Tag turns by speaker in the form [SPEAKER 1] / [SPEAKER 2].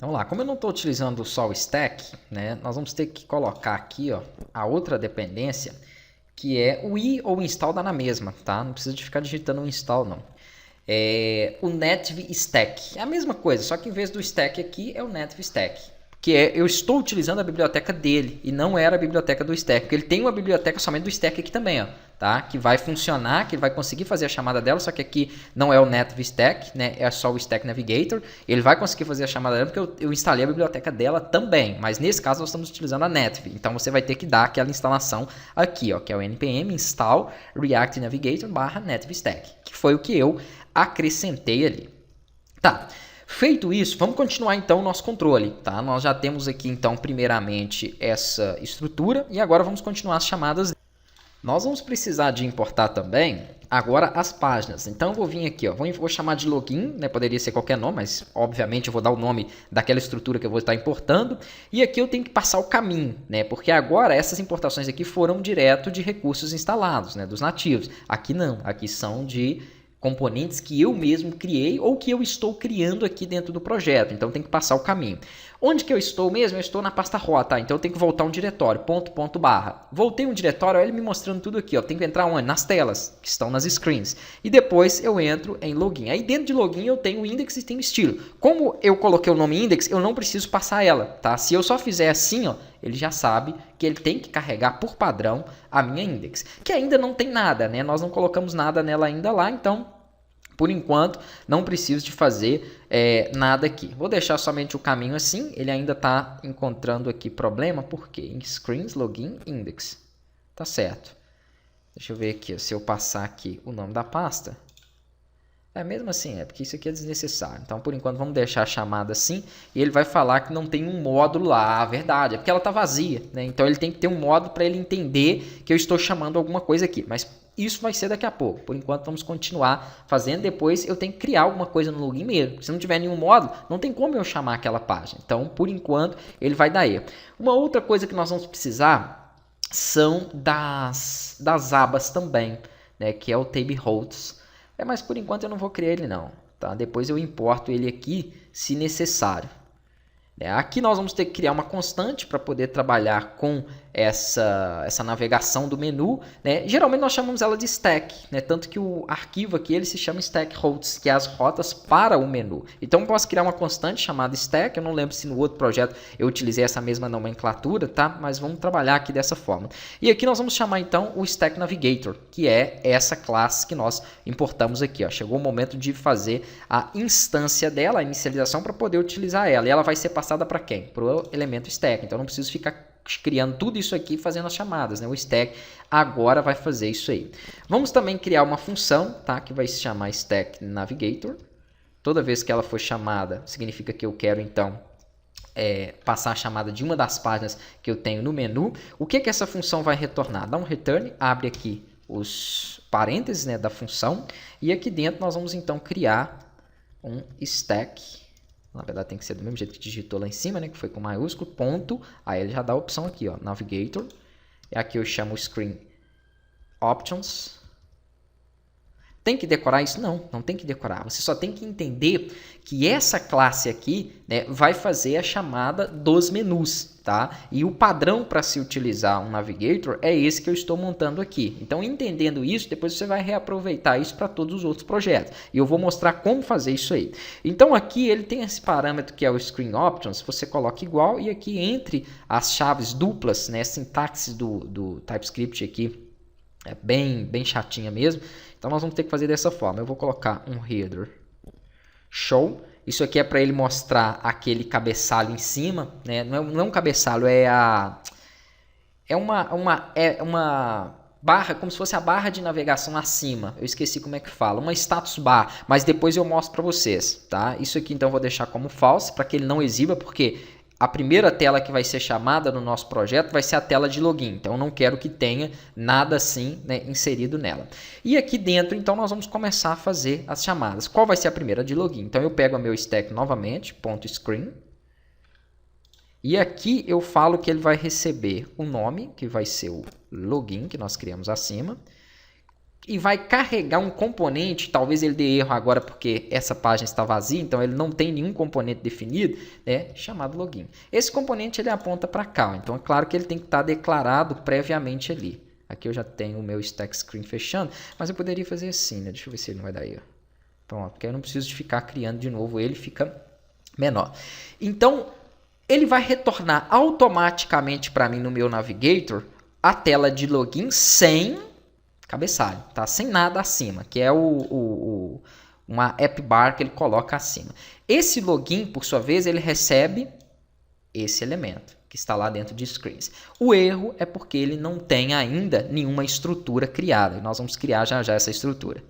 [SPEAKER 1] Vamos lá, como eu não estou utilizando só o stack, né, nós vamos ter que colocar aqui ó, a outra dependência, que é o i ou o install dá na mesma, tá? Não precisa de ficar digitando o install não. O native stack, é a mesma coisa, só que em vez do stack aqui é o native stack. Que eu estou utilizando a biblioteca dele e não era a biblioteca do stack, porque ele tem uma biblioteca somente do stack aqui também, ó, tá? Que vai funcionar, que ele vai conseguir fazer a chamada dela, só que aqui não é o native stack, né? É só o stack navigator. Ele vai conseguir fazer a chamada dela porque eu instalei a biblioteca dela também, mas nesse caso nós estamos utilizando a native, então você vai ter que dar aquela instalação aqui, ó, que é o npm install react navigator /native stack, que foi o que eu acrescentei ali. Tá. Feito isso, vamos continuar então o nosso controle, tá? Nós já temos aqui então primeiramente essa estrutura e agora vamos continuar as chamadas. Nós vamos precisar de importar também agora as páginas. Então eu vou vir aqui, ó, vou chamar de login, né? Poderia ser qualquer nome, mas obviamente eu vou dar o nome daquela estrutura que eu vou estar importando. E aqui eu tenho que passar o caminho, né? Porque agora essas importações aqui foram direto de recursos instalados, né? Dos nativos. Aqui não, aqui são de componentes que eu mesmo criei ou que eu estou criando aqui dentro do projeto. Então tem que passar o caminho. Onde que eu estou mesmo? Eu estou na pasta rota, então eu tenho que voltar um diretório, ponto, barra. Voltei um diretório, olha ele me mostrando tudo aqui, ó. Tem que entrar onde? Nas telas, que estão nas screens. E depois eu entro em login. Aí dentro de login eu tenho o index e tenho o estilo. Como eu coloquei o nome index, eu não preciso passar ela, tá? Se eu só fizer assim, ó, ele já sabe que ele tem que carregar por padrão a minha index. Que ainda não tem nada, né? Nós não colocamos nada nela ainda lá, então por enquanto, não preciso de fazer nada aqui. Vou deixar somente o caminho assim. Ele ainda está encontrando aqui problema. Por quê? Em screens, login, index. Tá certo. Deixa eu ver aqui. Se eu passar aqui o nome da pasta. Mesmo assim, porque isso aqui é desnecessário. Então, por enquanto, vamos deixar a chamada assim. E ele vai falar que não tem um módulo lá. A verdade é porque ela está vazia, né? Então, ele tem que ter um módulo para ele entender que eu estou chamando alguma coisa aqui. Mas isso vai ser daqui a pouco. Por enquanto, vamos continuar fazendo. Depois, eu tenho que criar alguma coisa no login mesmo. Se não tiver nenhum módulo, não tem como eu chamar aquela página. Então, por enquanto, ele vai dar erro. Uma outra coisa que nós vamos precisar são das abas também, né? Que é o tab holds. Mas por enquanto eu não vou criar ele não, tá? Depois eu importo ele aqui se necessário. Aqui nós vamos ter que criar uma constante para poder trabalhar com essa navegação do menu, né? Geralmente nós chamamos ela de stack, né? Tanto que o arquivo aqui ele se chama stack routes, que é as rotas para o menu. Então eu posso criar uma constante chamada stack, eu não lembro se no outro projeto eu utilizei essa mesma nomenclatura, tá? Mas vamos trabalhar aqui dessa forma. E aqui nós vamos chamar então o stack navigator, que é essa classe que nós importamos aqui, ó. Chegou o momento de fazer a instância dela, a inicialização para poder utilizar ela. E ela vai ser passada para quem? Para o elemento stack. Então não preciso ficar criando tudo isso aqui fazendo as chamadas, né? O stack agora vai fazer isso aí. Vamos também criar uma função, tá? Que vai se chamar stack navigator. Toda vez que ela for chamada, significa que eu quero então passar a chamada de uma das páginas que eu tenho no menu. O que essa função vai retornar? Dá um return, abre aqui os parênteses, né, da função, e aqui dentro nós vamos então criar um stack. Na verdade tem que ser do mesmo jeito que digitou lá em cima, né, que foi com maiúsculo, ponto, aí ele já dá a opção aqui, ó, navigator, e aqui eu chamo screen options. Tem que decorar isso? Não, não tem que decorar. Você só tem que entender que essa classe aqui, né, vai fazer a chamada dos menus, tá? E o padrão para se utilizar um navigator é esse que eu estou montando aqui. Então, entendendo isso, depois você vai reaproveitar isso para todos os outros projetos. E eu vou mostrar como fazer isso aí. Então, aqui ele tem esse parâmetro que é o screen options, você coloca igual e aqui entre as chaves duplas, né, sintaxe do TypeScript aqui, é bem chatinha mesmo. Então nós vamos ter que fazer dessa forma. Eu vou colocar um header show. Isso aqui é para ele mostrar aquele cabeçalho em cima, né? Não é um cabeçalho, é uma barra, como se fosse a barra de navegação acima. Eu esqueci como é que fala. Uma status bar, mas depois eu mostro para vocês, tá? Isso aqui então eu vou deixar como false para que ele não exiba, porque a primeira tela que vai ser chamada no nosso projeto vai ser a tela de login. Então, eu não quero que tenha nada assim, né, inserido nela. E aqui dentro, então, nós vamos começar a fazer as chamadas. Qual vai ser a primeira de login? Então, eu pego o meu stack novamente, .screen. E aqui eu falo que ele vai receber o nome, que vai ser o login que nós criamos acima. e vai carregar um componente, talvez ele dê erro agora porque essa página está vazia, então ele não tem nenhum componente definido, né, chamado login. Esse componente ele aponta para cá, então é claro que ele tem que estar declarado previamente ali. Aqui eu já tenho o meu stack screen fechando, mas eu poderia fazer assim, né? Deixa eu ver se ele não vai dar erro. Pronto, porque eu não preciso de ficar criando de novo, ele fica menor. Então, ele vai retornar automaticamente para mim no meu Navigator a tela de login sem cabeçalho, tá? Sem nada acima, que é uma app bar que ele coloca acima. Esse login, por sua vez, ele recebe esse elemento que está lá dentro de screens. O erro é porque ele não tem ainda nenhuma estrutura criada. Nós vamos criar já já essa estrutura.